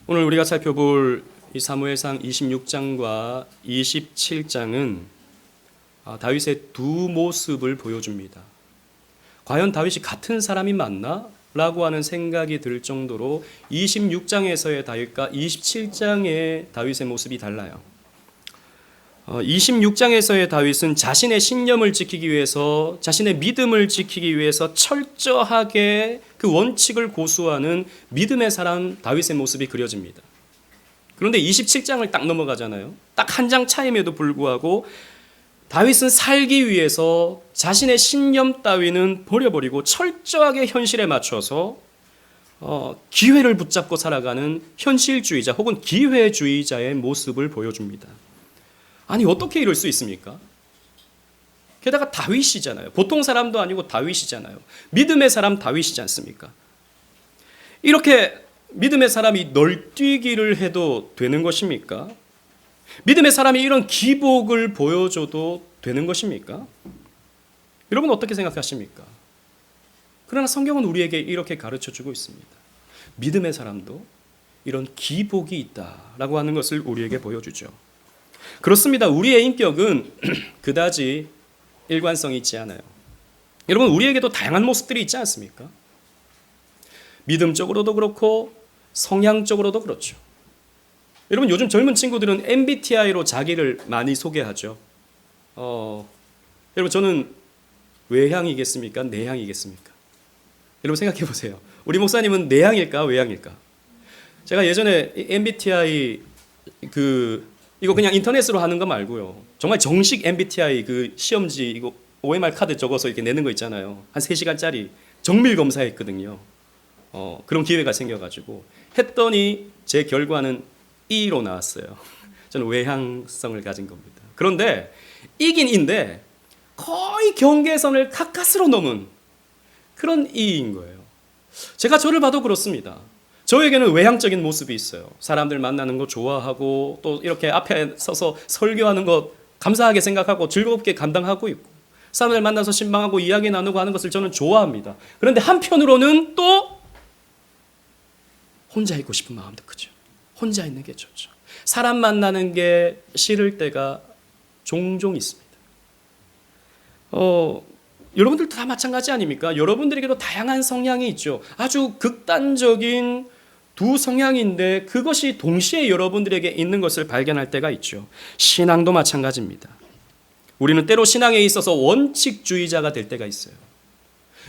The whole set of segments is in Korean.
오늘 우리가 살펴볼 이 사무엘상 26장과 27장은 다윗의 두 모습을 보여줍니다. 과연 다윗이 같은 사람이 맞나? 라고 하는 생각이 들 정도로 26장에서의 다윗과 27장의 다윗의 모습이 달라요. 26장에서의 다윗은 자신의 신념을 지키기 위해서, 자신의 믿음을 지키기 위해서 철저하게 그 원칙을 고수하는 믿음의 사람 다윗의 모습이 그려집니다. 그런데 27장을 딱 넘어가잖아요. 딱 한 장 차임에도 불구하고 다윗은 살기 위해서 자신의 신념 따위는 버려버리고 철저하게 현실에 맞춰서 기회를 붙잡고 살아가는 현실주의자 혹은 기회주의자의 모습을 보여줍니다. 아니 어떻게 이럴 수 있습니까? 게다가 다윗이잖아요. 보통 사람도 아니고 다윗이잖아요. 믿음의 사람 다윗이지 않습니까? 이렇게 믿음의 사람이 널뛰기를 해도 되는 것입니까? 믿음의 사람이 이런 기복을 보여줘도 되는 것입니까? 여러분 어떻게 생각하십니까? 그러나 성경은 우리에게 이렇게 가르쳐주고 있습니다. 믿음의 사람도 이런 기복이 있다라고 하는 것을 우리에게 보여주죠. 그렇습니다. 우리의 인격은 그다지 일관성이 있지 않아요. 여러분 우리에게도 다양한 모습들이 있지 않습니까? 믿음적으로도 그렇고 성향적으로도 그렇죠. 여러분 요즘 젊은 친구들은 MBTI로 자기를 많이 소개하죠. 여러분 저는 외향이겠습니까? 내향이겠습니까? 여러분 생각해 보세요. 우리 목사님은 내향일까? 외향일까? 제가 예전에 MBTI 이거 그냥 인터넷으로 하는 거 말고요. 정말 정식 MBTI 그 시험지 이거 OMR 카드 적어서 이렇게 내는 거 있잖아요. 한 3시간짜리 정밀 검사했거든요. 그런 기회가 생겨가지고 했더니 제 결과는 E로 나왔어요. 저는 외향성을 가진 겁니다. 그런데 이긴 E인데 거의 경계선을 가까스로 넘은 그런 E인 거예요. 제가 저를 봐도 그렇습니다. 저에게는 외향적인 모습이 있어요. 사람들 만나는 거 좋아하고 또 이렇게 앞에 서서 설교하는 거 감사하게 생각하고 즐겁게 감당하고 있고 사람들 만나서 신방하고 이야기 나누고 하는 것을 저는 좋아합니다. 그런데 한편으로는 또 혼자 있고 싶은 마음도 크죠. 혼자 있는 게 좋죠. 사람 만나는 게 싫을 때가 종종 있습니다. 여러분들도 다 마찬가지 아닙니까? 여러분들에게도 다양한 성향이 있죠. 아주 극단적인 두 성향인데 그것이 동시에 여러분들에게 있는 것을 발견할 때가 있죠. 신앙도 마찬가지입니다. 우리는 때로 신앙에 있어서 원칙주의자가 될 때가 있어요.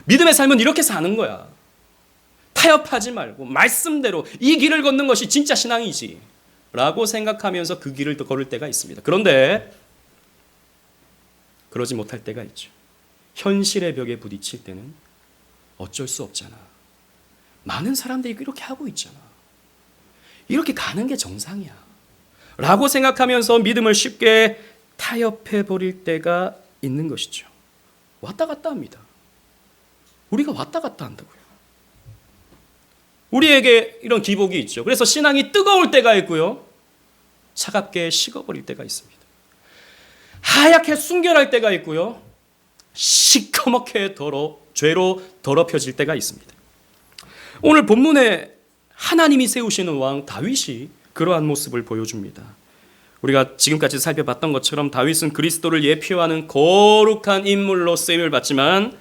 믿음의 삶은 이렇게 사는 거야. 타협하지 말고 말씀대로 이 길을 걷는 것이 진짜 신앙이지 라고 생각하면서 그 길을 걸을 때가 있습니다. 그런데 그러지 못할 때가 있죠. 현실의 벽에 부딪힐 때는 어쩔 수 없잖아. 많은 사람들이 이렇게 하고 있잖아. 이렇게 가는 게 정상이야 라고 생각하면서 믿음을 쉽게 타협해 버릴 때가 있는 것이죠. 왔다 갔다 합니다. 우리가 왔다 갔다 한다고요. 우리에게 이런 기복이 있죠. 그래서 신앙이 뜨거울 때가 있고요. 차갑게 식어버릴 때가 있습니다. 하얗게 순결할 때가 있고요. 시커멓게 죄로 더럽혀질 때가 있습니다. 오늘 본문에 하나님이 세우시는 왕 다윗이 그러한 모습을 보여줍니다. 우리가 지금까지 살펴봤던 것처럼 다윗은 그리스도를 예표하는 거룩한 인물로 쓰임을 받지만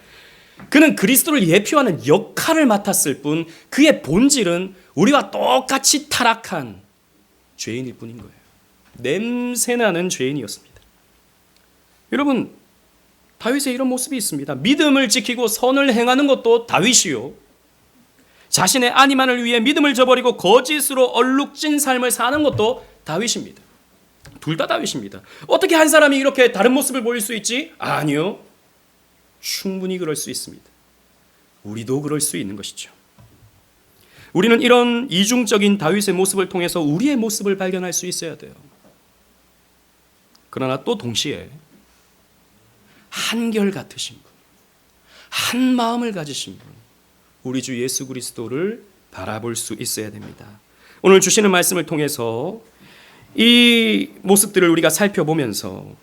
그는 그리스도를 예표하는 역할을 맡았을 뿐 그의 본질은 우리와 똑같이 타락한 죄인일 뿐인 거예요. 냄새나는 죄인이었습니다. 여러분 다윗의 이런 모습이 있습니다. 믿음을 지키고 선을 행하는 것도 다윗이요. 자신의 안위만을 위해 믿음을 저버리고 거짓으로 얼룩진 삶을 사는 것도 다윗입니다. 둘 다 다윗입니다. 어떻게 한 사람이 이렇게 다른 모습을 보일 수 있지? 아니요. 충분히 그럴 수 있습니다. 우리도 그럴 수 있는 것이죠. 우리는 이런 이중적인 다윗의 모습을 통해서 우리의 모습을 발견할 수 있어야 돼요. 그러나 또 동시에 한결 같으신 분, 한 마음을 가지신 분, 우리 주 예수 그리스도를 바라볼 수 있어야 됩니다. 오늘 주시는 말씀을 통해서 이 모습들을 우리가 살펴보면서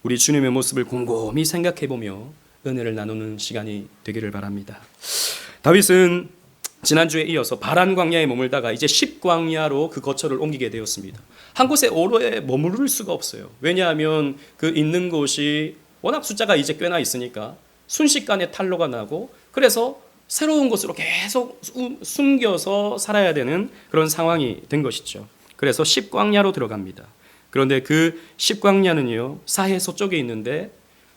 우리 주님의 모습을 곰곰이 생각해보며 은혜를 나누는 시간이 되기를 바랍니다. 다윗은 지난주에 이어서 바란 광야에 머물다가 이제 십광야로 그 거처를 옮기게 되었습니다. 한 곳에 오래 머무를 수가 없어요. 왜냐하면 그 있는 곳이 워낙 숫자가 이제 꽤나 있으니까 순식간에 탄로가 나고, 그래서 새로운 곳으로 계속 숨겨서 살아야 되는 그런 상황이 된 것이죠. 그래서 십광야로 들어갑니다. 그런데 그 십광야는요, 사해 서쪽에 있는데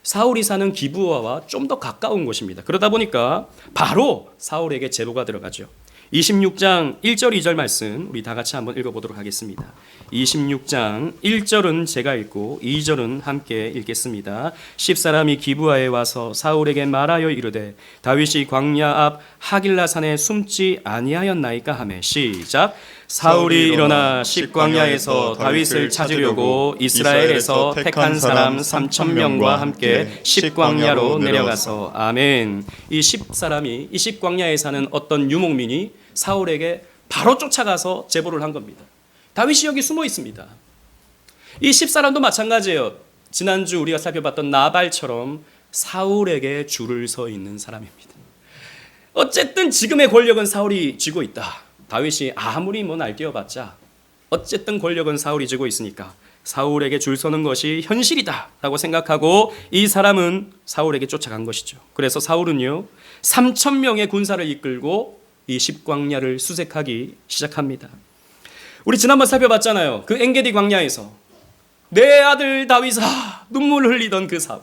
사울이 사는 기브아와 좀 더 가까운 곳입니다. 그러다 보니까 바로 사울에게 제보가 들어가죠. 26장 1절 2절 말씀 우리 다 같이 한번 읽어보도록 하겠습니다. 26장 1절은 제가 읽고 2절은 함께 읽겠습니다. 10사람이 기브아에 와서 사울에게 말하여 이르되 다윗이 광야 앞 하길라산에 숨지 아니하였나이까 하매. 시작. 사울이 일어나 십광야에서 다윗을 찾으려고 이스라엘에서 택한 사람 3,000명과 함께 십광야로 내려가서. 아멘. 이 10사람이 이 십광야에 사는 어떤 유목민이 사울에게 바로 쫓아가서 제보를 한 겁니다. 다윗이 여기 숨어 있습니다. 이 10사람도 마찬가지예요. 지난주 우리가 살펴봤던 나발처럼 사울에게 줄을 서 있는 사람입니다. 어쨌든 지금의 권력은 사울이 쥐고 있다. 다윗이 아무리 날뛰어봤자 어쨌든 권력은 사울이 쥐고 있으니까 사울에게 줄 서는 것이 현실이다 라고 생각하고 이 사람은 사울에게 쫓아간 것이죠. 그래서 사울은요 3,000명의 군사를 이끌고 이 십광야를 수색하기 시작합니다. 우리 지난번 살펴봤잖아요. 그 엔게디 광야에서 내 아들 다윗아 눈물 흘리던 그 사울.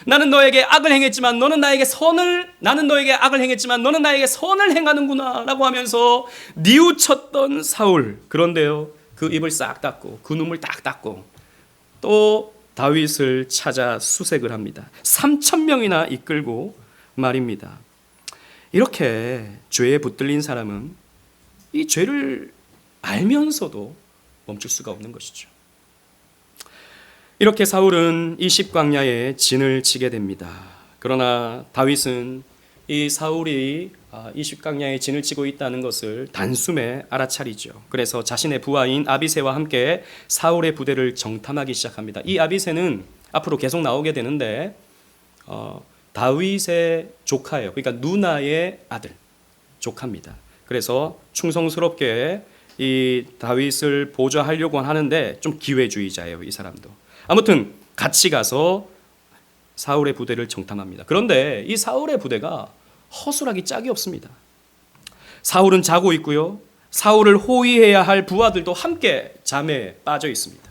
나는 너에게 악을 행했지만 너는 나에게 선을, 나는 너에게 악을 행했지만 너는 나에게 선을 행하는구나 라고 하면서 뉘우쳤던 사울. 그런데요 그 입을 싹 닫고 그 눈물 딱 닦고 또 다윗을 찾아 수색을 합니다. 3,000명이나 이끌고 말입니다. 이렇게 죄에 붙들린 사람은 이 죄를 알면서도 멈출 수가 없는 것이죠. 이렇게 사울은 이 십광야에 진을 치게 됩니다. 그러나 다윗은 이 사울이 이 십광야에 진을 치고 있다는 것을 단숨에 알아차리죠. 그래서 자신의 부하인 아비새와 함께 사울의 부대를 정탐하기 시작합니다. 이 아비새는 앞으로 계속 나오게 되는데 다윗의 조카예요. 그러니까 누나의 아들, 조카입니다. 그래서 충성스럽게 이 다윗을 보좌하려고 하는데 좀 기회주의자예요, 이 사람도. 아무튼 같이 가서 사울의 부대를 정탐합니다. 그런데 이 사울의 부대가 허술하기 짝이 없습니다. 사울은 자고 있고요. 사울을 호위해야 할 부하들도 함께 잠에 빠져 있습니다.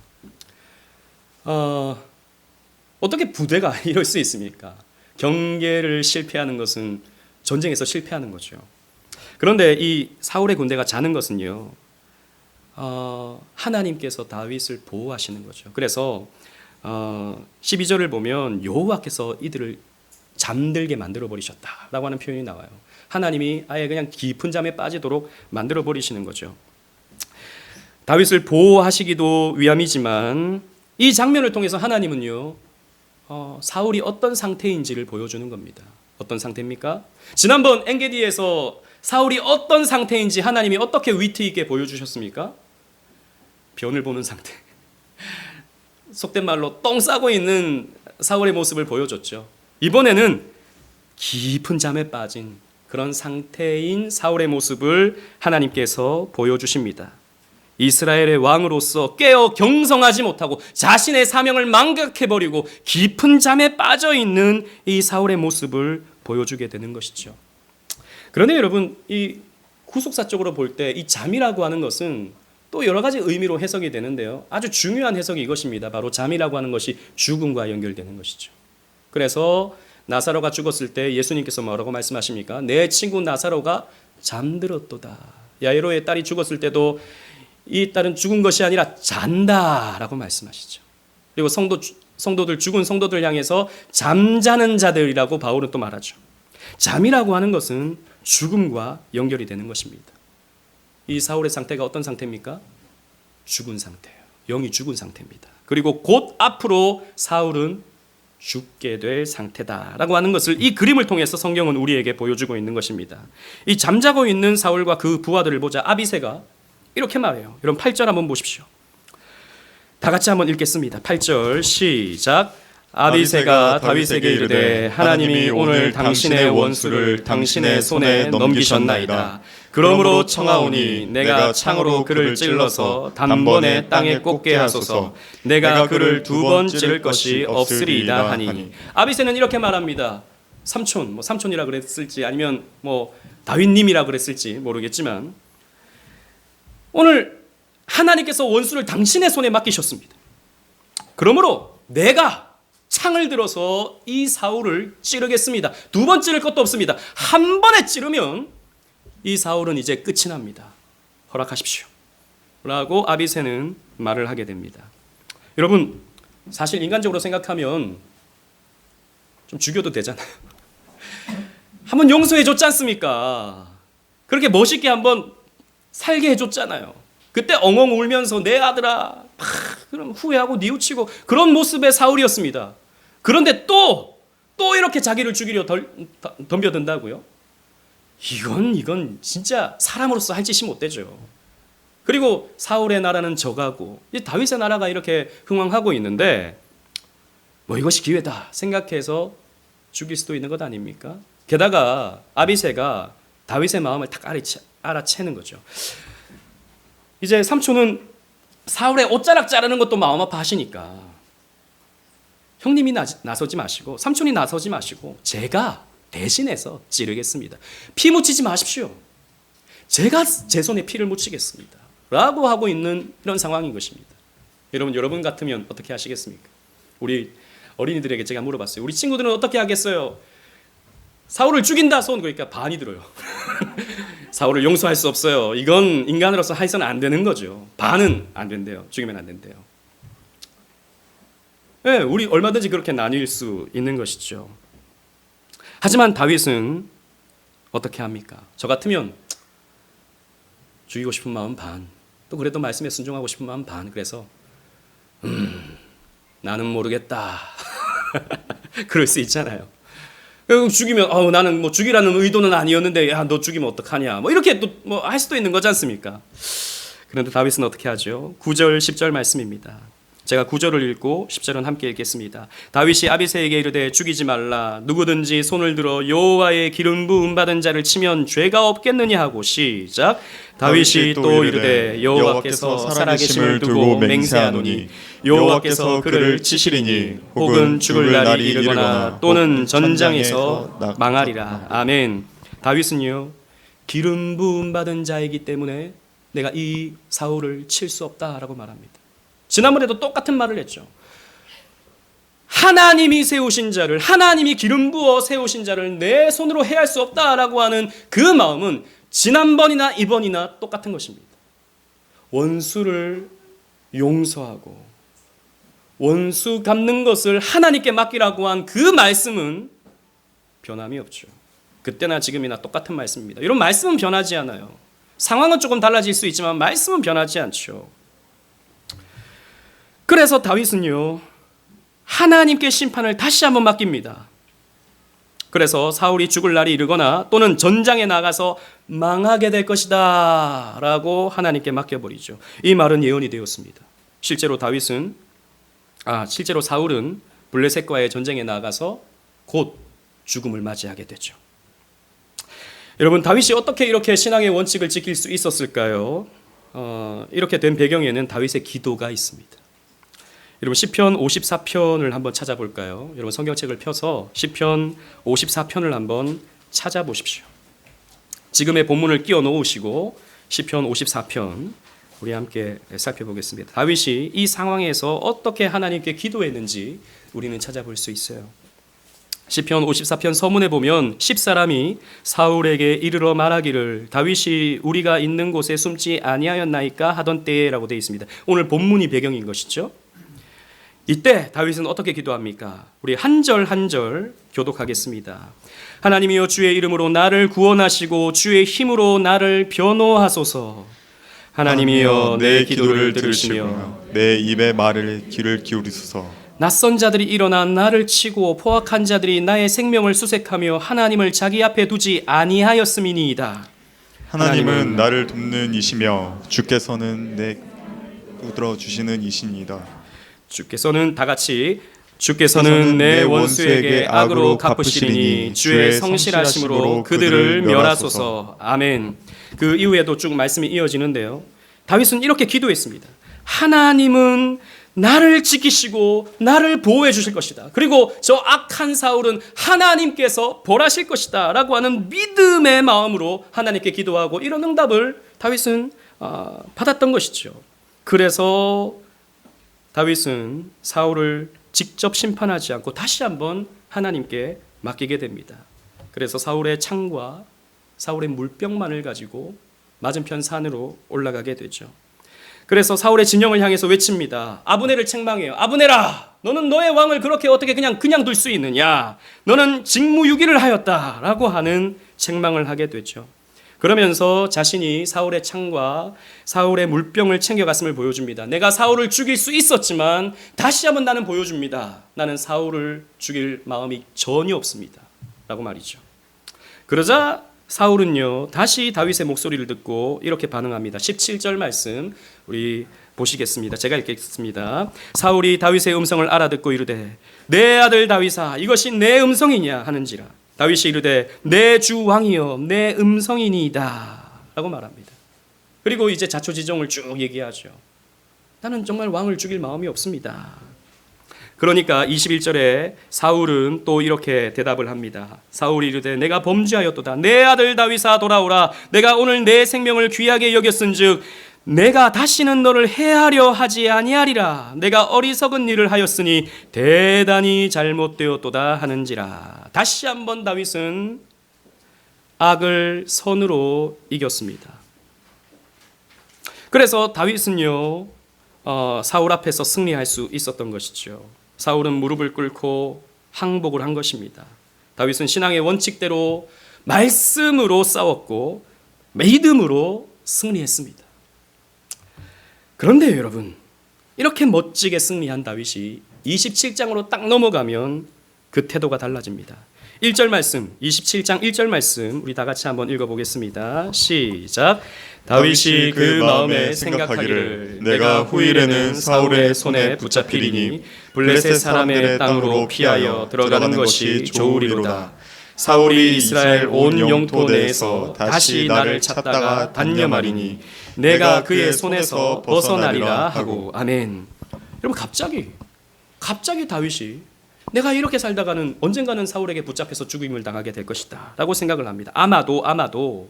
어떻게 부대가 이럴 수 있습니까? 경계를 실패하는 것은 전쟁에서 실패하는 거죠. 그런데 이 사울의 군대가 자는 것은요, 하나님께서 다윗을 보호하시는 거죠. 그래서 12절을 보면 여호와께서 이들을 잠들게 만들어 버리셨다라고 하는 표현이 나와요. 하나님이 아예 그냥 깊은 잠에 빠지도록 만들어 버리시는 거죠. 다윗을 보호하시기도 위함이지만 이 장면을 통해서 하나님은요 사울이 어떤 상태인지를 보여주는 겁니다. 어떤 상태입니까? 지난번 엔게디에서 사울이 어떤 상태인지 하나님이 어떻게 위트 있게 보여주셨습니까? 변을 보는 상태. 속된 말로 똥 싸고 있는 사울의 모습을 보여줬죠. 이번에는 깊은 잠에 빠진 그런 상태인 사울의 모습을 하나님께서 보여주십니다. 이스라엘의 왕으로서 깨어 경성하지 못하고 자신의 사명을 망각해버리고 깊은 잠에 빠져있는 이 사울의 모습을 보여주게 되는 것이죠. 그런데 여러분, 이 후속사적으로 볼 때 이 잠이라고 하는 것은 또 여러 가지 의미로 해석이 되는데요. 아주 중요한 해석이 이것입니다. 바로 잠이라고 하는 것이 죽음과 연결되는 것이죠. 그래서 나사로가 죽었을 때 예수님께서 뭐라고 말씀하십니까? 내 친구 나사로가 잠들었도다. 야이로의 딸이 죽었을 때도 이 딸은 죽은 것이 아니라 잔다라고 말씀하시죠. 그리고 성도들, 죽은 성도들 향해서 잠자는 자들이라고 바울은 또 말하죠. 잠이라고 하는 것은 죽음과 연결이 되는 것입니다. 이 사울의 상태가 어떤 상태입니까? 죽은 상태예요. 영이 죽은 상태입니다. 그리고 곧 앞으로 사울은 죽게 될 상태다라고 하는 것을 이 그림을 통해서 성경은 우리에게 보여주고 있는 것입니다. 이 잠자고 있는 사울과 그 부하들을 보자 아비새가 이렇게 말해요. 여러분 8절 한번 보십시오. 다 같이 한번 읽겠습니다. 8절 시작. 아비새가 다윗에게 이르되 하나님이 오늘 당신의 원수를 당신의 손에 넘기셨나이다. 그러므로 청하오니 내가 창으로 그를 찔러서 단번에 땅에 꽂게 하소서. 내가 그를 2번 찌를 것이 없으리이다 하니. 아비새는 이렇게 말합니다. 삼촌, 삼촌이라 그랬을지 아니면 다윗님이라 그랬을지 모르겠지만 오늘 하나님께서 원수를 당신의 손에 맡기셨습니다. 그러므로 내가 창을 들어서 이 사울을 찌르겠습니다. 2번 찌를 것도 없습니다. 한 번에 찌르면 이 사울은 이제 끝이 납니다. 허락하십시오. 라고 아비새는 말을 하게 됩니다. 여러분, 사실 인간적으로 생각하면 좀 죽여도 되잖아요. 한번 용서해 줬지 않습니까? 그렇게 멋있게 한번 살게 해줬잖아요. 그때 엉엉 울면서 내 아들아 그럼 후회하고 뉘우치고 그런 모습의 사울이었습니다. 그런데 또 이렇게 자기를 죽이려 덤벼든다고요? 이건 진짜 사람으로서 할 짓이 못 되죠. 그리고 사울의 나라는 적하고 다윗의 나라가 이렇게 흥왕하고 있는데 이것이 기회다 생각해서 죽일 수도 있는 것 아닙니까? 게다가 아비새가 다윗의 마음을 딱 알아채는 거죠. 이제 삼촌은 사울의 옷자락 자르는 것도 마음 아파하시니까 형님이 나서지 마시고 삼촌이 나서지 마시고 제가 대신해서 찌르겠습니다. 피 묻히지 마십시오. 제가 제 손에 피를 묻히겠습니다. 라고 하고 있는 이런 상황인 것입니다. 여러분 같으면 어떻게 하시겠습니까? 우리 어린이들에게 제가 물어봤어요. 우리 친구들은 어떻게 하겠어요? 사울을 죽인다 손 그러니까 반이 들어요. 사울을 용서할 수 없어요. 이건 인간으로서 해서는 안 되는 거죠. 반은 안 된대요. 죽이면 안 된대요. 네, 우리 얼마든지 그렇게 나뉠 수 있는 것이죠. 하지만 다윗은 어떻게 합니까? 저 같으면 죽이고 싶은 마음 반, 또 그래도 말씀에 순종하고 싶은 마음 반. 그래서 나는 모르겠다. 그럴 수 있잖아요. 죽이면 나는 죽이라는 의도는 아니었는데 야 너 죽이면 어떡하냐 이렇게 또 할 수도 있는 거지 않습니까? 그런데 다윗은 어떻게 하죠? 9절 10절 말씀입니다. 제가 9절을 읽고 10절은 함께 읽겠습니다. 다윗이 아비새에게 이르되 죽이지 말라. 누구든지 손을 들어 여호와의 기름 부음 받은 자를 치면 죄가 없겠느냐 하고 시작. 다윗이 또 이르되 여호와께서 살아계심을 두고 맹세하노니 여호와께서 그를 치시리니 혹은 죽을 날이 이르거나 또는 전장에서 망하리라. 아멘. 다윗은요 기름 부음 받은 자이기 때문에 내가 이 사울을 칠 수 없다라고 말합니다. 지난번에도 똑같은 말을 했죠. 하나님이 세우신 자를, 하나님이 기름 부어 세우신 자를 내 손으로 해할 수 없다라고 하는 그 마음은 지난번이나 이번이나 똑같은 것입니다. 원수를 용서하고 원수 갚는 것을 하나님께 맡기라고 한 그 말씀은 변함이 없죠. 그때나 지금이나 똑같은 말씀입니다. 이런 말씀은 변하지 않아요. 상황은 조금 달라질 수 있지만 말씀은 변하지 않죠. 그래서 다윗은요 하나님께 심판을 다시 한번 맡깁니다. 그래서 사울이 죽을 날이 이르거나 또는 전장에 나가서 망하게 될 것이다 라고 하나님께 맡겨버리죠. 이 말은 예언이 되었습니다. 실제로 사울은 블레셋과의 전쟁에 나가서 곧 죽음을 맞이하게 되죠. 여러분 다윗이 어떻게 이렇게 신앙의 원칙을 지킬 수 있었을까요? 이렇게 된 배경에는 다윗의 기도가 있습니다. 여러분 시편 54편을 한번 찾아볼까요? 여러분 성경책을 펴서 시편 54편을 한번 찾아보십시오. 지금의 본문을 끼워 놓으시고 시편 54편 우리 함께 살펴보겠습니다. 다윗이 이 상황에서 어떻게 하나님께 기도했는지 우리는 찾아볼 수 있어요. 시편 54편 서문에 보면 10사람이 사울에게 이르러 말하기를 다윗이 우리가 있는 곳에 숨지 아니하였나이까 하던 때라고 되어 있습니다. 오늘 본문이 배경인 것이죠. 이때 다윗은 어떻게 기도합니까? 우리 한 절 한 절 교독하겠습니다. 하나님이여 주의 이름으로 나를 구원하시고 주의 힘으로 나를 변호하소서. 하나님이여 내 기도를 들으시며 내 입의 말을 귀를 기울이소서. 낯선 자들이 일어나 나를 치고 포악한 자들이 나의 생명을 수색하며 하나님을 자기 앞에 두지 아니하였음이니이다. 하나님은 나를 돕는 이시며 주께서는 내 웃들어 주시는 이시니이다. 주께서는 다 같이 주께서는 내 원수에게 악으로 갚으시리니 주의 성실하심으로 그들을 멸하소서. 아멘. 그 이후에도 쭉 말씀이 이어지는데요. 다윗은 이렇게 기도했습니다. 하나님은 나를 지키시고 나를 보호해 주실 것이다. 그리고 저 악한 사울은 하나님께서 벌하실 것이다 라고 하는 믿음의 마음으로 하나님께 기도하고 이런 응답을 다윗은 받았던 것이죠. 그래서 다윗은 사울을 직접 심판하지 않고 다시 한번 하나님께 맡기게 됩니다. 그래서 사울의 창과 사울의 물병만을 가지고 맞은편 산으로 올라가게 되죠. 그래서 사울의 진영을 향해서 외칩니다. 아브넬을 책망해요. 아브넬아, 너는 너의 왕을 그렇게 어떻게 그냥 둘 수 있느냐? 너는 직무유기를 하였다라고 하는 책망을 하게 되죠. 그러면서 자신이 사울의 창과 사울의 물병을 챙겨갔음을 보여줍니다. 내가 사울을 죽일 수 있었지만 다시 한번 나는 보여줍니다. 나는 사울을 죽일 마음이 전혀 없습니다. 라고 말이죠. 그러자 사울은요, 다시 다윗의 목소리를 듣고 이렇게 반응합니다. 17절 말씀 우리 보시겠습니다. 제가 읽겠습니다. 사울이 다윗의 음성을 알아듣고 이르되 내 아들 다윗아, 이것이 내 음성이냐 하는지라. 다윗이 이르되 내 주 왕이여 내 음성이니이다 라고 말합니다. 그리고 이제 자초지종을 쭉 얘기하죠. 나는 정말 왕을 죽일 마음이 없습니다. 그러니까 21절에 사울은 또 이렇게 대답을 합니다. 사울이 이르되 내가 범죄하였도다. 내 아들 다윗아 돌아오라. 내가 오늘 내 생명을 귀하게 여겼은즉 내가 다시는 너를 해하려 하지 아니하리라. 내가 어리석은 일을 하였으니 대단히 잘못되었도다 하는지라. 다시 한번 다윗은 악을 선으로 이겼습니다. 그래서 다윗은요, 사울 앞에서 승리할 수 있었던 것이죠. 사울은 무릎을 꿇고 항복을 한 것입니다. 다윗은 신앙의 원칙대로 말씀으로 싸웠고 믿음으로 승리했습니다. 그런데 여러분, 이렇게 멋지게 승리한 다윗이 27장으로 딱 넘어가면 그 태도가 달라집니다. 1절 말씀, 27장 1절 말씀 우리 다 같이 한번 읽어보겠습니다. 시작. 다윗이 그 마음에 생각하기를 내가 후일에는 사울의 손에 붙잡히리니 블레셋 사람의 땅으로 피하여 들어가는 것이 좋으리로다. 사울이 이스라엘 온 영토 내에서 다시 나를 찾다가 단념하리니 내가 그의 손에서 벗어나리라 하고. 아멘. 여러분, 갑자기 다윗이 내가 이렇게 살다가는 언젠가는 사울에게 붙잡혀서 죽임을 당하게 될 것이다 라고 생각을 합니다. 아마도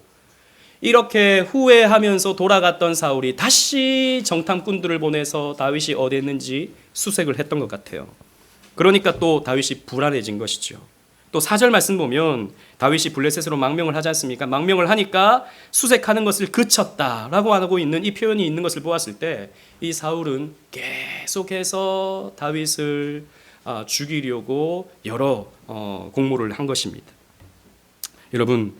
이렇게 후회하면서 돌아갔던 사울이 다시 정탐꾼들을 보내서 다윗이 어디 있는지 수색을 했던 것 같아요. 그러니까 또 다윗이 불안해진 것이죠. 또 4절 말씀 보면 다윗이 블레셋으로 망명을 하지 않습니까? 망명을 하니까 수색하는 것을 그쳤다라고 하고 있는 이 표현이 있는 것을 보았을 때 이 사울은 계속해서 다윗을 죽이려고 여러 공모를 한 것입니다. 여러분,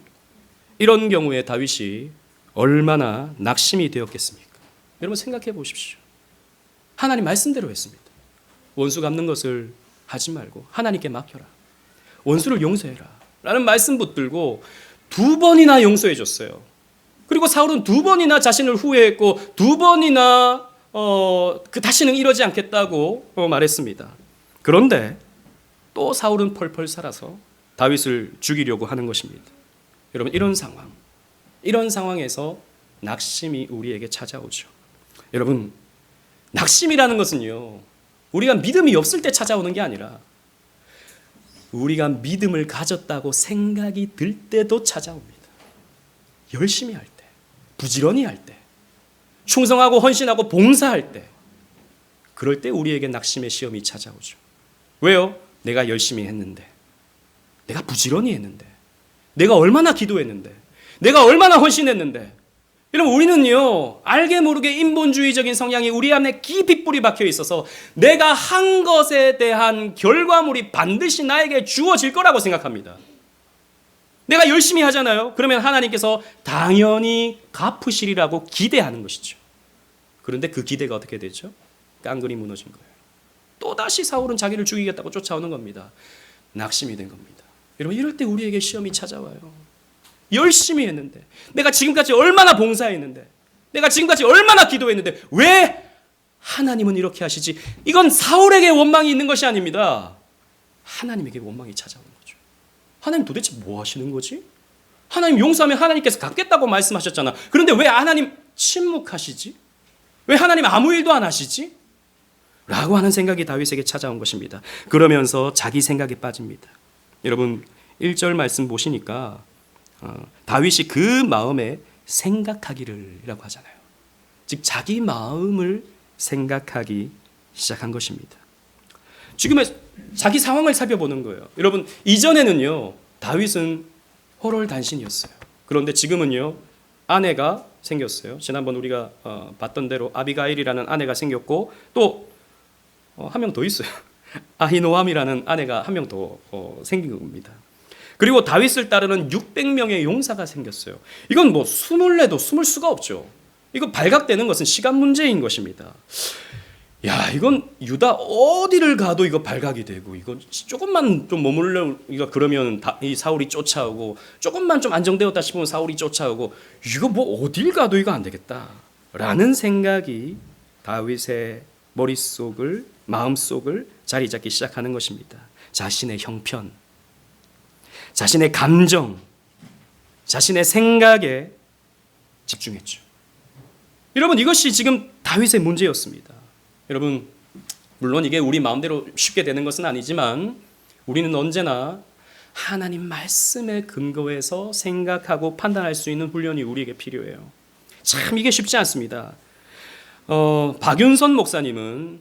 이런 경우에 다윗이 얼마나 낙심이 되었겠습니까? 여러분 생각해 보십시오. 하나님 말씀대로 했습니다. 원수 갚는 것을 하지 말고 하나님께 맡겨라. 원수를 용서해라 라는 말씀 붙들고 2번이나 용서해 줬어요. 그리고 사울은 2번이나 자신을 후회했고 2번이나 다시는 이러지 않겠다고 말했습니다. 그런데 또 사울은 펄펄 살아서 다윗을 죽이려고 하는 것입니다. 여러분, 이런 상황에서 낙심이 우리에게 찾아오죠. 여러분, 낙심이라는 것은요, 우리가 믿음이 없을 때 찾아오는 게 아니라 우리가 믿음을 가졌다고 생각이 들 때도 찾아옵니다. 열심히 할 때, 부지런히 할 때, 충성하고 헌신하고 봉사할 때, 그럴 때 우리에게 낙심의 시험이 찾아오죠. 왜요? 내가 열심히 했는데, 내가 부지런히 했는데, 내가 얼마나 기도했는데, 내가 얼마나 헌신했는데. 여러분, 우리는요, 알게 모르게 인본주의적인 성향이 우리 안에 깊이 뿌리 박혀 있어서 내가 한 것에 대한 결과물이 반드시 나에게 주어질 거라고 생각합니다. 내가 열심히 하잖아요. 그러면 하나님께서 당연히 갚으시리라고 기대하는 것이죠. 그런데 그 기대가 어떻게 되죠? 깡그리 무너진 거예요. 또다시 사울은 자기를 죽이겠다고 쫓아오는 겁니다. 낙심이 된 겁니다. 여러분, 이럴 때 우리에게 시험이 찾아와요. 열심히 했는데, 내가 지금까지 얼마나 봉사했는데, 내가 지금까지 얼마나 기도했는데 왜 하나님은 이렇게 하시지. 이건 사울에게 원망이 있는 것이 아닙니다. 하나님에게 원망이 찾아오는 거죠. 하나님 도대체 뭐 하시는 거지? 하나님 용서하면 하나님께서 갚겠다고 말씀하셨잖아. 그런데 왜 하나님 침묵하시지? 왜 하나님 아무 일도 안 하시지? 라고 하는 생각이 다윗에게 찾아온 것입니다. 그러면서 자기 생각에 빠집니다. 여러분 1절 말씀 보시니까 다윗이 그 마음에 생각하기를 이라고 하잖아요. 즉 자기 마음을 생각하기 시작한 것입니다. 지금의 자기 상황을 살펴보는 거예요. 여러분 이전에는요 다윗은 호롤단신이었어요. 그런데 지금은요 아내가 생겼어요. 지난번 우리가 봤던 대로 아비가일이라는 아내가 생겼고 또 한 명 더 있어요. 아히노암이라는 아내가 한 명 더 생긴 겁니다. 그리고 다윗을 따르는 600명의 용사가 생겼어요. 이건 뭐 숨을 내도 숨을 수가 없죠. 이거 발각되는 것은 시간 문제인 것입니다. 야, 이건 유다 어디를 가도 이거 발각이 되고, 이거 조금만 좀 머물러니까 그러면 이 사울이 쫓아오고, 조금만 좀 안정되었다 싶으면 사울이 쫓아오고, 이거 뭐 어딜 가도 이거 안 되겠다라는 생각이 다윗의 머릿속을, 마음속을 자리 잡기 시작하는 것입니다. 자신의 형편, 자신의 감정, 자신의 생각에 집중했죠. 여러분 이것이 지금 다윗의 문제였습니다. 여러분 물론 이게 우리 마음대로 쉽게 되는 것은 아니지만 우리는 언제나 하나님 말씀에 근거해서 생각하고 판단할 수 있는 훈련이 우리에게 필요해요. 참 이게 쉽지 않습니다. 박윤선 목사님은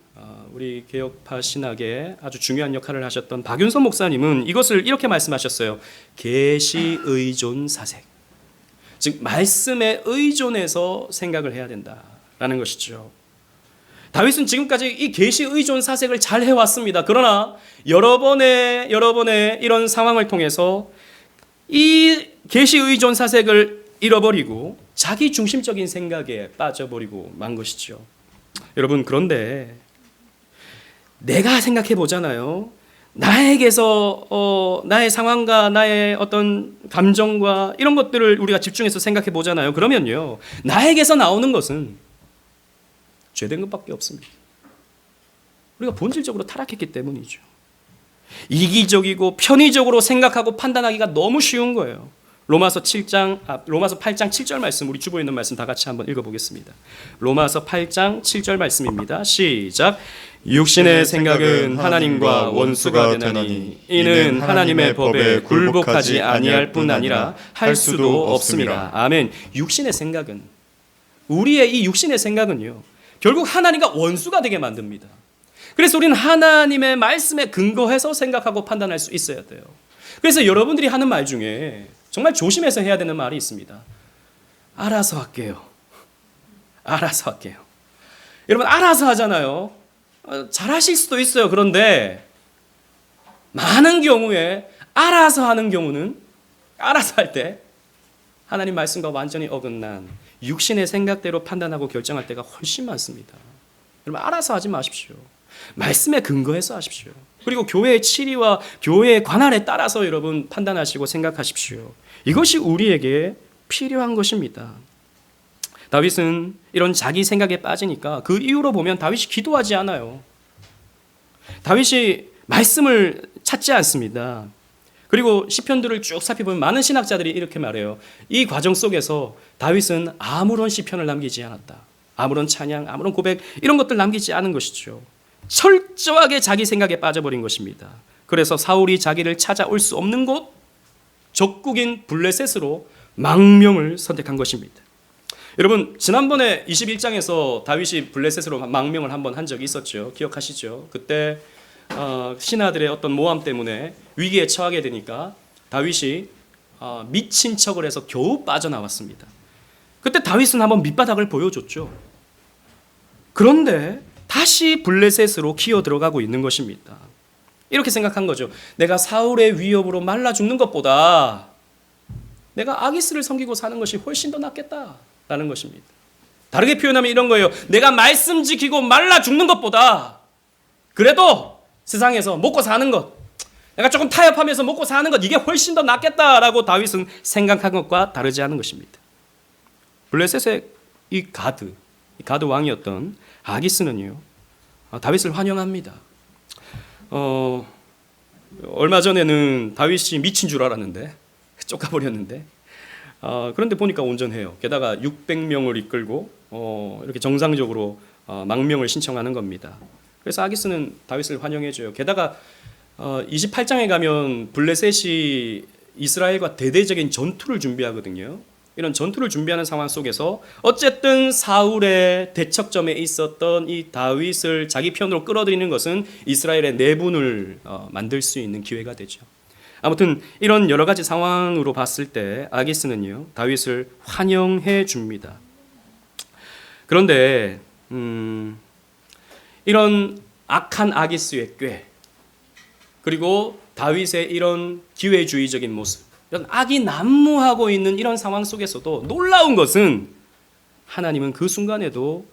우리 개혁파 신학에 아주 중요한 역할을 하셨던 박윤선 목사님은 이것을 이렇게 말씀하셨어요. 계시 의존 사색. 즉 말씀에 의존해서 생각을 해야 된다라는 것이죠. 다윗은 지금까지 이 계시 의존 사색을 잘 해왔습니다. 그러나 여러 번의 이런 상황을 통해서 이 계시 의존 사색을 잃어버리고 자기 중심적인 생각에 빠져버리고 만 것이죠. 여러분 그런데 내가 생각해 보잖아요. 나에게서 나의 상황과 나의 어떤 감정과 이런 것들을 우리가 집중해서 생각해 보잖아요. 그러면요 나에게서 나오는 것은 죄된 것밖에 없습니다. 우리가 본질적으로 타락했기 때문이죠. 이기적이고 편의적으로 생각하고 판단하기가 너무 쉬운 거예요. 로마서 8장 7절 말씀, 우리 주보에 있는 말씀 다 같이 한번 읽어보겠습니다. 로마서 8장 7절 말씀입니다. 시작. 육신의 생각은 하나님과 원수가 되나니 이는 하나님의 법에 굴복하지 아니할 뿐 아니라 할 수도 없습니다. 아멘. 육신의 생각은, 우리의 이 육신의 생각은요 결국 하나님과 원수가 되게 만듭니다. 그래서 우리는 하나님의 말씀에 근거해서 생각하고 판단할 수 있어야 돼요. 그래서 여러분들이 하는 말 중에 정말 조심해서 해야 되는 말이 있습니다. 알아서 할게요. 알아서 할게요. 여러분 알아서 하잖아요. 잘하실 수도 있어요. 그런데 많은 경우에 알아서 하는 경우는 알아서 할 때 하나님 말씀과 완전히 어긋난 육신의 생각대로 판단하고 결정할 때가 훨씬 많습니다. 여러분 알아서 하지 마십시오. 말씀에 근거해서 하십시오. 그리고 교회의 치리와 교회의 관할에 따라서 여러분 판단하시고 생각하십시오. 이것이 우리에게 필요한 것입니다. 다윗은 이런 자기 생각에 빠지니까 그 이후로 보면 다윗이 기도하지 않아요. 다윗이 말씀을 찾지 않습니다. 그리고 시편들을 쭉 살펴보면 많은 신학자들이 이렇게 말해요. 이 과정 속에서 다윗은 아무런 시편을 남기지 않았다. 아무런 찬양, 아무런 고백 이런 것들 남기지 않은 것이죠. 철저하게 자기 생각에 빠져버린 것입니다. 그래서 사울이 자기를 찾아올 수 없는 곳 적국인 블레셋으로 망명을 선택한 것입니다. 여러분 지난번에 21장에서 다윗이 블레셋으로 망명을 한번 한 적이 있었죠. 기억하시죠? 그때 신하들의 어떤 모함 때문에 위기에 처하게 되니까 다윗이 미친 척을 해서 겨우 빠져나왔습니다. 그때 다윗은 한번 밑바닥을 보여줬죠. 그런데 다시 블레셋으로 기어 들어가고 있는 것입니다. 이렇게 생각한 거죠. 내가 사울의 위협으로 말라 죽는 것보다 내가 아기스를 섬기고 사는 것이 훨씬 더 낫겠다라는 것입니다. 다르게 표현하면 이런 거예요. 내가 말씀 지키고 말라 죽는 것보다 그래도 세상에서 먹고 사는 것, 내가 조금 타협하면서 먹고 사는 것, 이게 훨씬 더 낫겠다라고 다윗은 생각한 것과 다르지 않은 것입니다. 블레셋의 이 가드, 가드 왕이었던 아기스는요, 다윗을 환영합니다. 얼마 전에는 다윗이 미친 줄 알았는데 쫓가버렸는데 그런데 보니까 온전해요. 게다가 600명을 이끌고 이렇게 정상적으로 망명을 신청하는 겁니다. 그래서 아기스는 다윗을 환영해줘요. 게다가 28장에 가면 블레셋이 이스라엘과 대대적인 전투를 준비하거든요. 이런 전투를 준비하는 상황 속에서 어쨌든 사울의 대척점에 있었던 이 다윗을 자기 편으로 끌어들이는 것은 이스라엘의 내분을 만들 수 있는 기회가 되죠. 아무튼 이런 여러 가지 상황으로 봤을 때 아기스는요, 다윗을 환영해 줍니다. 그런데 이런 악한 아기스의 꾀, 그리고 다윗의 이런 기회주의적인 모습, 이런 악이 난무하고 있는 이런 상황 속에서도 놀라운 것은 하나님은 그 순간에도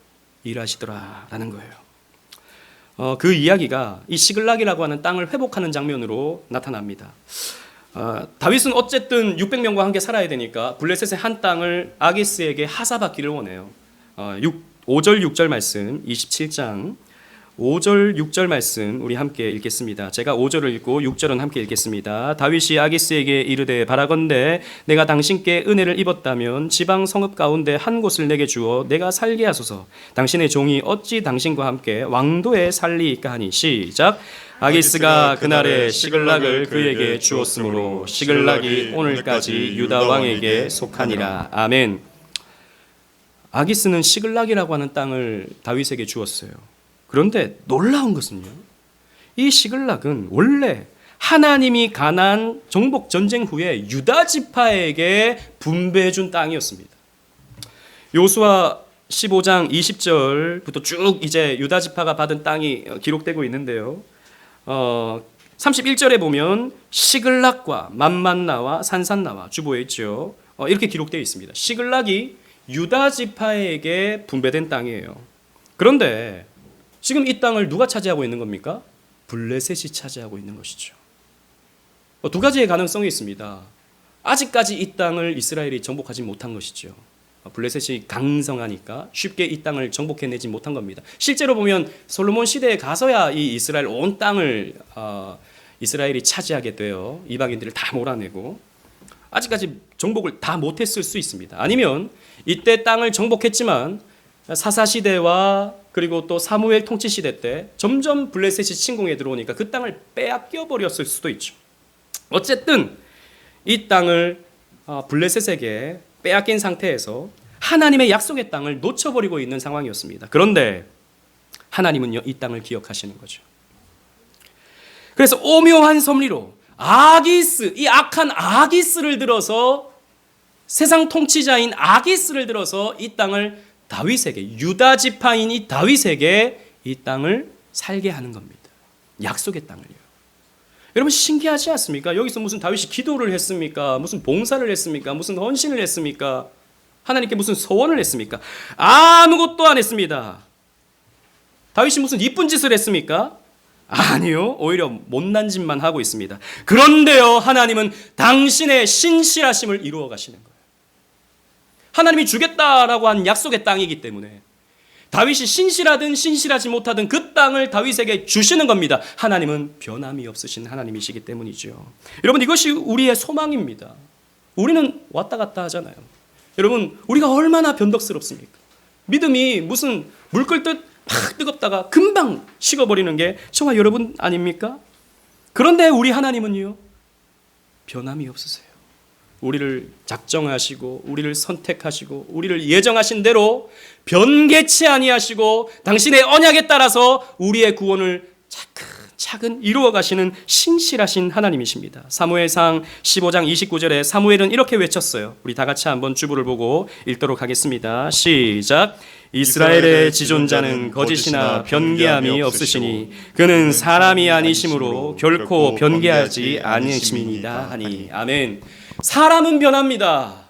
일하시더라라는 거예요. 그 이야기가 이 시글락이라고 하는 땅을 회복하는 장면으로 나타납니다. 다윗은 어쨌든 600명과 함께 살아야 되니까 블레셋의 한 땅을 아기스에게 하사받기를 원해요. 5절 6절 말씀, 27장 5절 6절 말씀 우리 함께 읽겠습니다. 제가 5절을 읽고 6절은 함께 읽겠습니다. 다윗이 아기스에게 이르되 바라건대 내가 당신께 은혜를 입었다면 지방 성읍 가운데 한 곳을 내게 주어 내가 살게 하소서. 당신의 종이 어찌 당신과 함께 왕도에 살리이까 하니. 시작. 아기스가 그날에 시글락을 그에게 주었으므로 시글락이 오늘까지 유다 왕에게 속하니라. 아멘. 아기스는 시글락이라고 하는 땅을 다윗에게 주었어요. 그런데 놀라운 것은요, 이 시글락은 원래 하나님이 가나안 정복 전쟁 후에 유다 지파에게 분배해 준 땅이었습니다. 여호수아 15장 20절부터 쭉 이제 유다 지파가 받은 땅이 기록되고 있는데요. 31절에 보면 시글락과 만만나와 산산나와 주보에 있죠. 이렇게 기록되어 있습니다. 시글락이 유다 지파에게 분배된 땅이에요. 그런데 지금 이 땅을 누가 차지하고 있는 겁니까? 블레셋이 차지하고 있는 것이죠. 두 가지의 가능성이 있습니다. 아직까지 이 땅을 이스라엘이 정복하지 못한 것이죠. 블레셋이 강성하니까 쉽게 이 땅을 정복해내지 못한 겁니다. 실제로 보면 솔로몬 시대에 가서야 이 이스라엘 온 땅을 이스라엘이 차지하게 돼요. 이방인들을 다 몰아내고. 아직까지 정복을 다 못했을 수 있습니다. 아니면 이때 땅을 정복했지만 사사시대와 그리고 또 사무엘 통치시대 때 점점 블레셋이 침공해 들어오니까 그 땅을 빼앗겨 버렸을 수도 있죠. 어쨌든 이 땅을 블레셋에게 빼앗긴 상태에서 하나님의 약속의 땅을 놓쳐버리고 있는 상황이었습니다. 그런데 하나님은요, 이 땅을 기억하시는 거죠. 그래서 오묘한 섭리로 아기스, 이 악한 아기스를 들어서, 세상 통치자인 아기스를 들어서 이 땅을 다윗에게, 유다 지파인 이 다윗에게 이 땅을 살게 하는 겁니다. 약속의 땅을요. 여러분 신기하지 않습니까? 여기서 무슨 다윗이 기도를 했습니까? 무슨 봉사를 했습니까? 무슨 헌신을 했습니까? 하나님께 무슨 서원을 했습니까? 아무것도 안 했습니다. 다윗이 무슨 이쁜 짓을 했습니까? 아니요. 오히려 못난 짓만 하고 있습니다. 그런데요, 하나님은 당신의 신실하심을 이루어 가시는 거예요. 하나님이 주겠다라고 한 약속의 땅이기 때문에 다윗이 신실하든 신실하지 못하든 그 땅을 다윗에게 주시는 겁니다. 하나님은 변함이 없으신 하나님이시기 때문이죠. 여러분, 이것이 우리의 소망입니다. 우리는 왔다 갔다 하잖아요. 여러분, 우리가 얼마나 변덕스럽습니까? 믿음이 무슨 물 끓듯 막 뜨겁다가 금방 식어버리는 게 저와 여러분 아닙니까? 그런데 우리 하나님은요, 변함이 없으세요. 우리를 작정하시고 우리를 선택하시고 우리를 예정하신 대로 변개치 아니하시고 당신의 언약에 따라서 우리의 구원을 차근차근 이루어 가시는 신실하신 하나님이십니다. 사무엘상 15장 29절에 사무엘은 이렇게 외쳤어요. 우리 다 같이 한번 주보를 보고 읽도록 하겠습니다. 시작. 이스라엘의 지존자는 거짓이나 변개함이 없으시니 그는 사람이 아니심으로 결코 변개하지 아니심이니이다 하니. 아멘. 사람은 변합니다.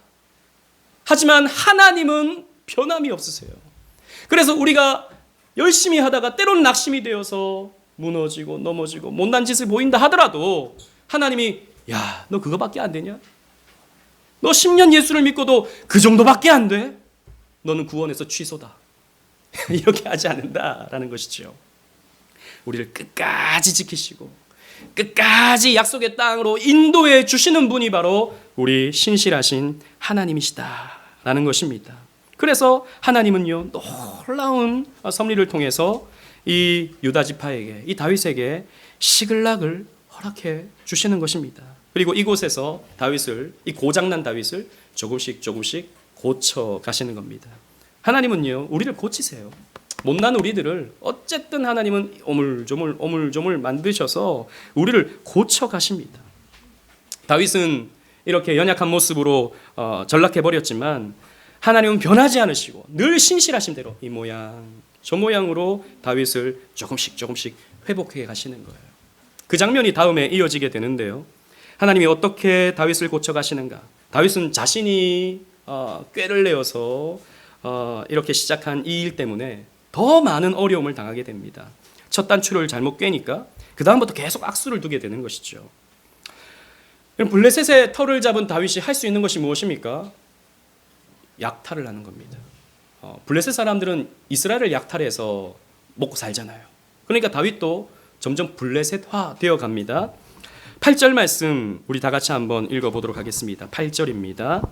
하지만 하나님은 변함이 없으세요. 그래서 우리가 열심히 하다가 때로는 낙심이 되어서 무너지고 넘어지고 못난 짓을 보인다 하더라도 하나님이 야, 너 그거밖에 안 되냐? 너 10년 예수를 믿고도 그 정도밖에 안 돼? 너는 구원에서 취소다. 이렇게 하지 않는다라는 것이죠. 우리를 끝까지 지키시고 끝까지 약속의 땅으로 인도해 주시는 분이 바로 우리 신실하신 하나님이시다라는 것입니다. 그래서 하나님은요, 놀라운 섭리를 통해서 이 유다 지파에게, 이 다윗에게 시글락을 허락해 주시는 것입니다. 그리고 이곳에서 다윗을, 이 고장난 다윗을 조금씩 고쳐 가시는 겁니다. 하나님은요, 우리를 고치세요. 못난 우리들을 어쨌든 하나님은 오물조물 만드셔서 우리를 고쳐 가십니다. 다윗은 이렇게 연약한 모습으로 전락해 버렸지만 하나님은 변하지 않으시고 늘 신실하신 대로 이 모양 저 모양으로 다윗을 조금씩 회복해 가시는 거예요. 그 장면이 다음에 이어지게 되는데요. 하나님이 어떻게 다윗을 고쳐 가시는가? 다윗은 자신이 꾀를 내어서 이렇게 시작한 이 일 때문에 더 많은 어려움을 당하게 됩니다. 첫 단추를 잘못 꿰니까 그 다음부터 계속 악수를 두게 되는 것이죠. 블레셋의 터를 잡은 다윗이 할 수 있는 것이 무엇입니까? 약탈을 하는 겁니다. 블레셋 사람들은 이스라엘을 약탈해서 먹고 살잖아요. 그러니까 다윗도 점점 블레셋화 되어 갑니다. 8절 말씀 우리 다 같이 한번 읽어보도록 하겠습니다. 8절입니다.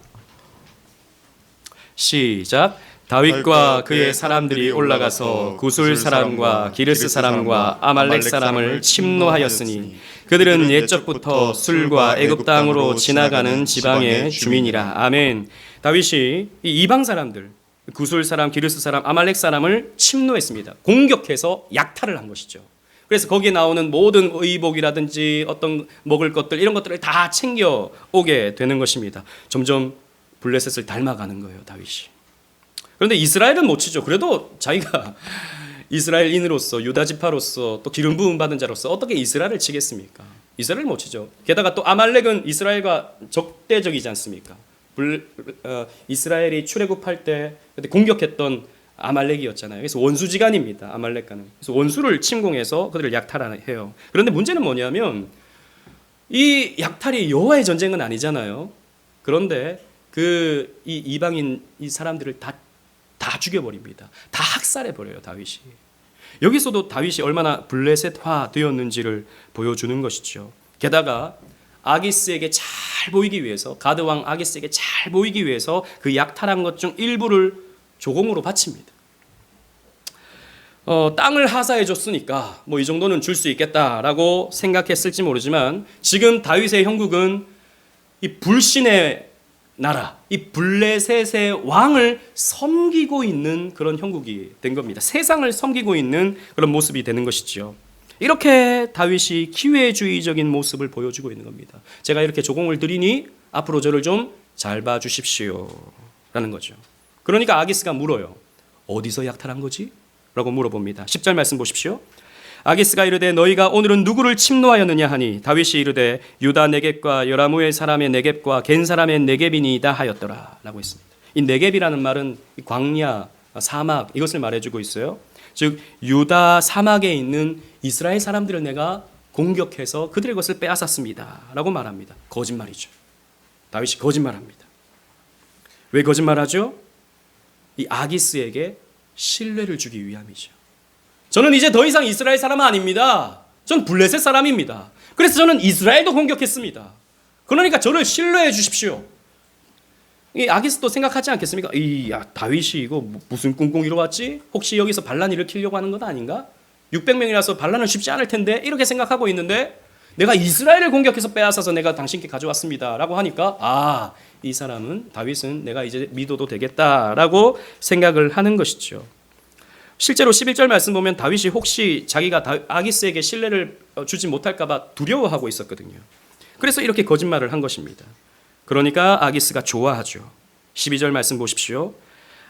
시작. 다윗과 그의 사람들이 올라가서 구술 사람과 기르스 사람과 아말렉 사람을 침노하였으니 그들은 옛적부터 술과 애굽 땅으로 지나가는 지방의 주민이라. 아멘. 다윗이 이 이방 사람들, 구술 사람, 기르스 사람, 아말렉 사람을 침노했습니다. 공격해서 약탈을 한 것이죠. 그래서 거기에 나오는 모든 의복이라든지 어떤 먹을 것들 이런 것들을 다 챙겨 오게 되는 것입니다. 점점 블레셋을 닮아가는 거예요, 다윗이. 그런데 이스라엘은 못 치죠. 그래도 자기가 이스라엘인으로서 유다 지파로서 또 기름 부음 받은 자로서 어떻게 이스라엘을 치겠습니까? 이스라엘 못 치죠. 게다가 또 아말렉은 이스라엘과 적대적이지 않습니까? 이스라엘이 출애굽할 때 그때 공격했던 아말렉이었잖아요. 그래서 원수지간입니다. 아말렉과는. 그래서 원수를 침공해서 그들을 약탈해요. 그런데 문제는 뭐냐면 이 약탈이 여호와의 전쟁은 아니잖아요. 그런데 이 이방인 이 사람들을 다 죽여버립니다. 다 학살해버려요, 다윗이. 여기서도 다윗이 얼마나 블레셋화 되었는지를 보여주는 것이죠. 게다가 아기스에게 잘 보이기 위해서, 가드왕 아기스에게 잘 보이기 위해서 그 약탈한 것 중 일부를 조공으로 바칩니다. 땅을 하사해 줬으니까 뭐 이 정도는 줄 수 있겠다라고 생각했을지 모르지만 지금 다윗의 형국은 이 불신의 나라, 이 블레셋의 왕을 섬기고 있는 그런 형국이 된 겁니다. 세상을 섬기고 있는 그런 모습이 되는 것이죠. 이렇게 다윗이 기회주의적인 모습을 보여주고 있는 겁니다. 제가 이렇게 조공을 드리니 앞으로 저를 좀 잘 봐주십시오 라는 거죠. 그러니까 아기스가 물어요. 어디서 약탈한 거지? 라고 물어봅니다. 10절 말씀 보십시오. 아기스가 이르되 너희가 오늘은 누구를 침노하였느냐 하니 다윗이 이르되 유다 네겝과 여라무엘 사람의 네겝과 겐 사람의 네겝이니이다 하였더라 라고 했습니다. 이 네겝이라는 말은 광야, 사막 이것을 말해주고 있어요. 즉 유다 사막에 있는 이스라엘 사람들을 내가 공격해서 그들의 것을 빼앗았습니다 라고 말합니다. 거짓말이죠. 다윗이 거짓말합니다. 왜 거짓말하죠? 이 아기스에게 신뢰를 주기 위함이죠. 저는 이제 더 이상 이스라엘 사람은 아닙니다. 전 블레셋 사람입니다. 그래서 저는 이스라엘도 공격했습니다. 그러니까 저를 신뢰해 주십시오. 이 아기스도 생각하지 않겠습니까? 다윗이 이거 무슨 꿍꿍 이뤄왔지? 혹시 여기서 반란 일으키려고 하는 건 아닌가? 600명이라서 반란은 쉽지 않을 텐데 이렇게 생각하고 있는데 내가 이스라엘을 공격해서 빼앗아서 내가 당신께 가져왔습니다 라고 하니까 이 사람은 다윗은 내가 이제 믿어도 되겠다라고 생각을 하는 것이죠. 실제로 11절 말씀 보면 다윗이 혹시 자기가 아기스에게 신뢰를 주지 못할까 봐 두려워하고 있었거든요. 그래서 이렇게 거짓말을 한 것입니다. 그러니까 아기스가 좋아하죠. 12절 말씀 보십시오.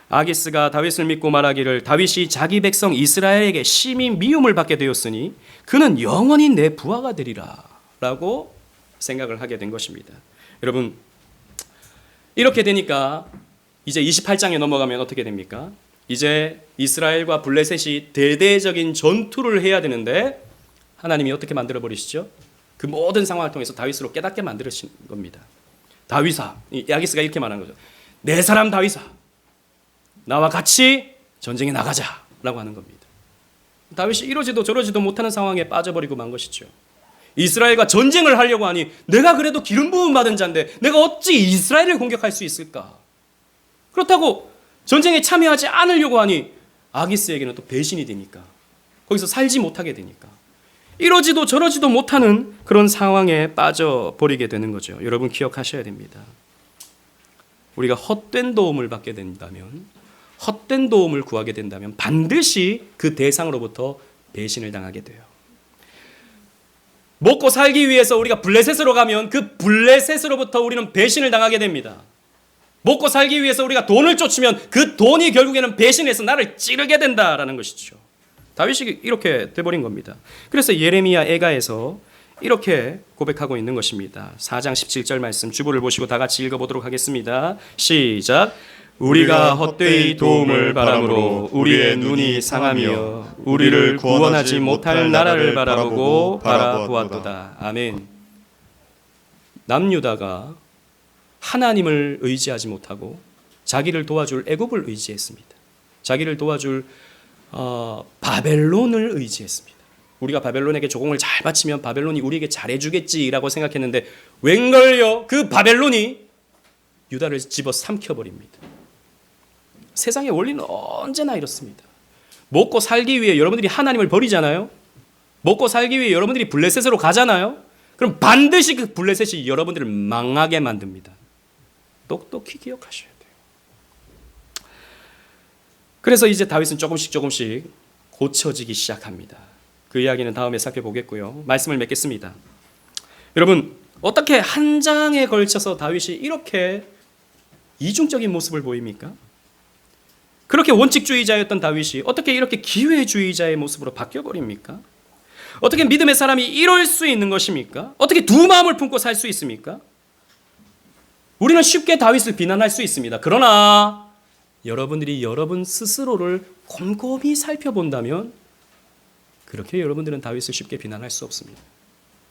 아기스가 다윗을 믿고 말하기를 다윗이 자기 백성 이스라엘에게 심히 미움을 받게 되었으니 그는 영원히 내 부하가 되리라 라고 생각을 하게 된 것입니다. 여러분 이렇게 되니까 이제 28장에 넘어가면 어떻게 됩니까? 이제 이스라엘과 블레셋이 대대적인 전투를 해야 되는데 하나님이 어떻게 만들어 버리시죠? 그 모든 상황을 통해서 다윗으로 깨닫게 만드신 겁니다. 다윗아, 아기스가 이렇게 말하는 거죠. 내 사람 다윗아, 나와 같이 전쟁에 나가자 라고 하는 겁니다. 다윗이 이러지도 저러지도 못하는 상황에 빠져버리고 만 것이죠. 이스라엘과 전쟁을 하려고 하니 내가 그래도 기름 부음 받은 자인데 내가 어찌 이스라엘을 공격할 수 있을까? 그렇다고 전쟁에 참여하지 않으려고 하니 아기스에게는 또 배신이 되니까 거기서 살지 못하게 되니까 이러지도 저러지도 못하는 그런 상황에 빠져버리게 되는 거죠. 여러분 기억하셔야 됩니다. 우리가 헛된 도움을 받게 된다면, 헛된 도움을 구하게 된다면 반드시 그 대상으로부터 배신을 당하게 돼요. 먹고 살기 위해서 우리가 블레셋으로 가면 그 블레셋으로부터 우리는 배신을 당하게 됩니다. 먹고 살기 위해서 우리가 돈을 쫓으면 그 돈이 결국에는 배신해서 나를 찌르게 된다라는 것이죠. 다윗이 이렇게 돼버린 겁니다. 그래서 예레미야 애가에서 이렇게 고백하고 있는 것입니다. 4장 17절 말씀 주보를 보시고 다 같이 읽어보도록 하겠습니다. 시작. 우리가 헛되이 도움을 바람으로 우리의 눈이 상하며 우리를 구원하지 못할 나라를 바라보고 바라보았도다. 아멘. 남유다가 하나님을 의지하지 못하고 자기를 도와줄 애굽을 의지했습니다. 자기를 도와줄 바벨론을 의지했습니다. 우리가 바벨론에게 조공을 잘 바치면 바벨론이 우리에게 잘해주겠지라고 생각했는데 웬걸요? 그 바벨론이 유다를 집어 삼켜버립니다. 세상의 원리는 언제나 이렇습니다. 먹고 살기 위해 여러분들이 하나님을 버리잖아요. 먹고 살기 위해 여러분들이 블레셋으로 가잖아요. 그럼 반드시 그 블레셋이 여러분들을 망하게 만듭니다. 똑똑히 기억하셔야 돼요. 그래서 이제 다윗은 조금씩 고쳐지기 시작합니다. 그 이야기는 다음에 살펴보겠고요. 말씀을 맺겠습니다. 여러분, 어떻게 한 장에 걸쳐서 다윗이 이렇게 이중적인 모습을 보입니까? 그렇게 원칙주의자였던 다윗이 어떻게 이렇게 기회주의자의 모습으로 바뀌어버립니까? 어떻게 믿음의 사람이 이럴 수 있는 것입니까? 어떻게 두 마음을 품고 살 수 있습니까? 우리는 쉽게 다윗을 비난할 수 있습니다. 그러나 여러분들이 여러분 스스로를 곰곰이 살펴본다면 그렇게 여러분들은 다윗을 쉽게 비난할 수 없습니다.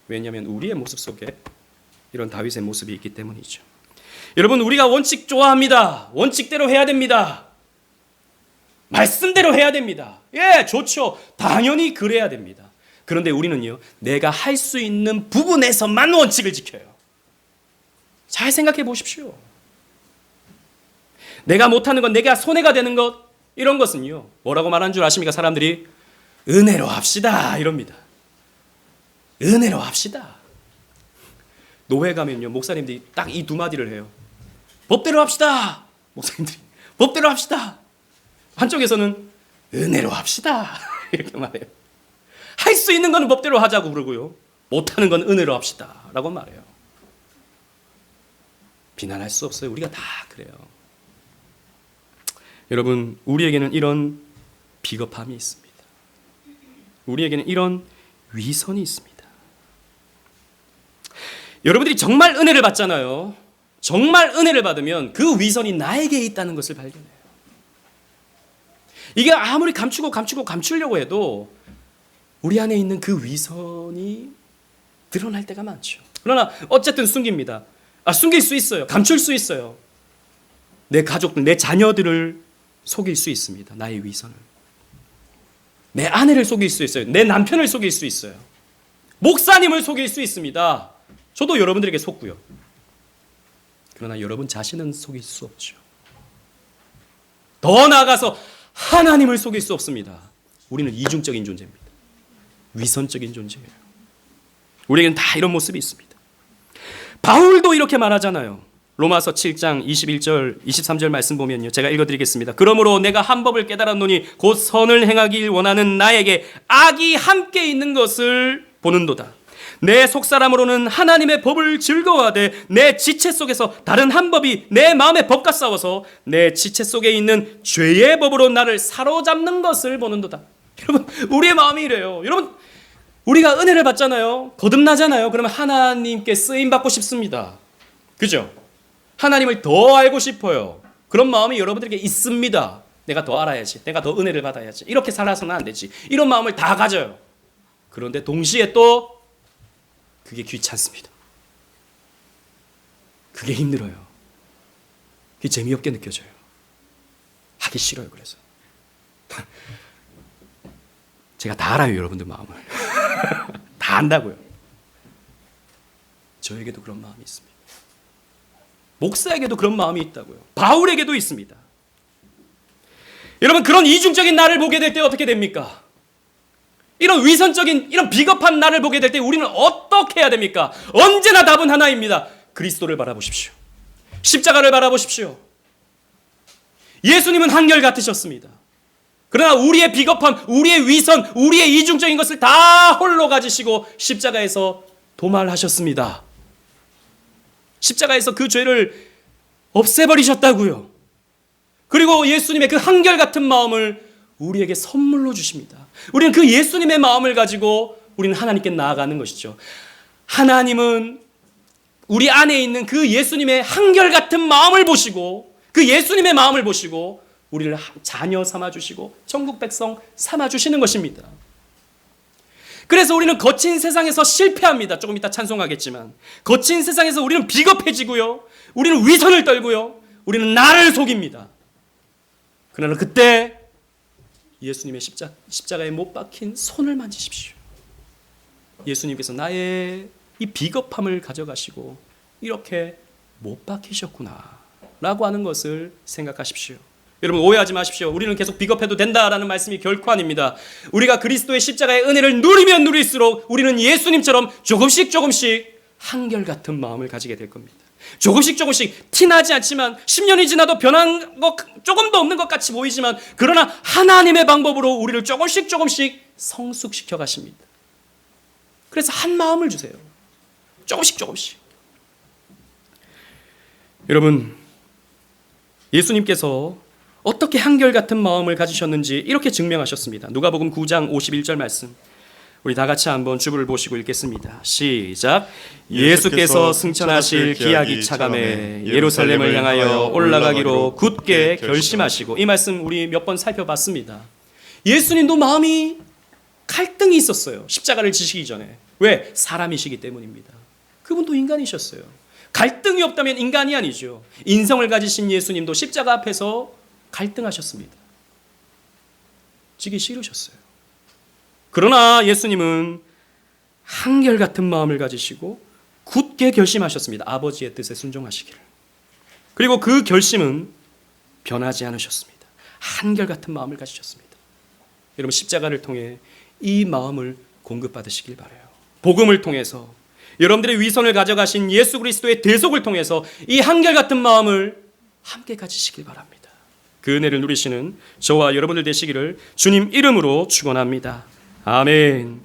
왜냐하면 우리의 모습 속에 이런 다윗의 모습이 있기 때문이죠. 여러분, 우리가 원칙 좋아합니다. 원칙대로 해야 됩니다. 말씀대로 해야 됩니다. 예, 좋죠. 당연히 그래야 됩니다. 그런데 우리는요, 내가 할 수 있는 부분에서만 원칙을 지켜요. 잘 생각해 보십시오. 내가 못하는 것, 내가 손해가 되는 것, 이런 것은요, 뭐라고 말하는 줄 아십니까? 사람들이 은혜로 합시다 이럽니다. 은혜로 합시다. 노회 가면요, 목사님들이 딱 이 두 마디를 해요. 법대로 합시다. 목사님들이 법대로 합시다. 한쪽에서는 은혜로 합시다 이렇게 말해요. 할 수 있는 건 법대로 하자고 그러고요, 못하는 건 은혜로 합시다 라고 말해요. 비난할 수 없어요. 우리가 다 그래요. 여러분, 우리에게는 이런 비겁함이 있습니다. 우리에게는 이런 위선이 있습니다. 여러분들이 정말 은혜를 받잖아요. 정말 은혜를 받으면 그 위선이 나에게 있다는 것을 발견해요. 이게 아무리 감추려고 해도 우리 안에 있는 그 위선이 드러날 때가 많죠. 그러나 어쨌든 숨깁니다. 숨길 수 있어요. 감출 수 있어요. 내 가족들, 내 자녀들을 속일 수 있습니다. 나의 위선을. 내 아내를 속일 수 있어요. 내 남편을 속일 수 있어요. 목사님을 속일 수 있습니다. 저도 여러분들에게 속고요. 그러나 여러분 자신은 속일 수 없죠. 더 나아가서 하나님을 속일 수 없습니다. 우리는 이중적인 존재입니다. 위선적인 존재예요. 우리에게는 다 이런 모습이 있습니다. 바울도 이렇게 말하잖아요. 로마서 7장 21절 23절 말씀 보면요, 제가 읽어드리겠습니다. 그러므로 내가 한 법을 깨달았노니 곧 선을 행하길 원하는 나에게 악이 함께 있는 것을 보는도다. 내 속사람으로는 하나님의 법을 즐거워하되 내 지체 속에서 다른 한 법이 내 마음의 법과 싸워서 내 지체 속에 있는 죄의 법으로 나를 사로잡는 것을 보는도다. 여러분, 우리의 마음이 이래요. 여러분, 우리가 은혜를 받잖아요. 거듭나잖아요. 그러면 하나님께 쓰임받고 싶습니다. 그죠? 하나님을 더 알고 싶어요. 그런 마음이 여러분들에게 있습니다. 내가 더 알아야지. 내가 더 은혜를 받아야지. 이렇게 살아서는 안 되지. 이런 마음을 다 가져요. 그런데 동시에 또 그게 귀찮습니다. 그게 힘들어요. 그게 재미없게 느껴져요. 하기 싫어요. 그래서 제가 다 알아요, 여러분들 마음을. 다 안다고요. 저에게도 그런 마음이 있습니다. 목사에게도 그런 마음이 있다고요. 바울에게도 있습니다. 여러분, 그런 이중적인 나를 보게 될 때 어떻게 됩니까? 이런 위선적인, 이런 비겁한 나를 보게 될 때 우리는 어떻게 해야 됩니까? 언제나 답은 하나입니다. 그리스도를 바라보십시오. 십자가를 바라보십시오. 예수님은 한결같으셨습니다. 그러나 우리의 비겁함, 우리의 위선, 우리의 이중적인 것을 다 홀로 가지시고 십자가에서 도말하셨습니다. 십자가에서 그 죄를 없애버리셨다고요. 그리고 예수님의 그 한결같은 마음을 우리에게 선물로 주십니다. 우리는 그 예수님의 마음을 가지고 우리는 하나님께 나아가는 것이죠. 하나님은 우리 안에 있는 그 예수님의 한결같은 마음을 보시고, 그 예수님의 마음을 보시고 우리를 자녀 삼아주시고 천국 백성 삼아주시는 것입니다. 그래서 우리는 거친 세상에서 실패합니다. 조금 이따 찬송하겠지만 거친 세상에서 우리는 비겁해지고요, 우리는 위선을 떨고요, 우리는 나를 속입니다. 그러나 그때 예수님의 십자가에 못 박힌 손을 만지십시오. 예수님께서 나의 이 비겁함을 가져가시고 이렇게 못 박히셨구나 라고 하는 것을 생각하십시오. 여러분, 오해하지 마십시오. 우리는 계속 비겁해도 된다라는 말씀이 결코 아닙니다. 우리가 그리스도의 십자가의 은혜를 누리면 누릴수록 우리는 예수님처럼 조금씩 한결같은 마음을 가지게 될 겁니다. 조금씩 티나지 않지만 10년이 지나도 변한 것 조금도 없는 것 같이 보이지만, 그러나 하나님의 방법으로 우리를 조금씩 성숙시켜 가십니다. 그래서 한 마음을 주세요. 조금씩. 여러분, 예수님께서 어떻게 한결같은 마음을 가지셨는지 이렇게 증명하셨습니다. 누가복음 9장 51절 말씀, 우리 다 같이 한번 주부를 보시고 읽겠습니다. 시작. 예수께서 승천하실 기약이 차감해 예루살렘을 향하여 올라가기로 굳게 결심하시고, 이 말씀 우리 몇 번 살펴봤습니다. 예수님도 마음이 갈등이 있었어요. 십자가를 지시기 전에. 왜? 사람이시기 때문입니다. 그분도 인간이셨어요. 갈등이 없다면 인간이 아니죠. 인성을 가지신 예수님도 십자가 앞에서 갈등하셨습니다. 지기 싫으셨어요. 그러나 예수님은 한결같은 마음을 가지시고 굳게 결심하셨습니다. 아버지의 뜻에 순종하시기를. 그리고 그 결심은 변하지 않으셨습니다. 한결같은 마음을 가지셨습니다. 여러분, 십자가를 통해 이 마음을 공급받으시길 바라요. 복음을 통해서 여러분들의 위선을 가져가신 예수 그리스도의 대속을 통해서 이 한결같은 마음을 함께 가지시길 바랍니다. 그 은혜를 누리시는 저와 여러분들 되시기를 주님 이름으로 축원합니다. 아멘.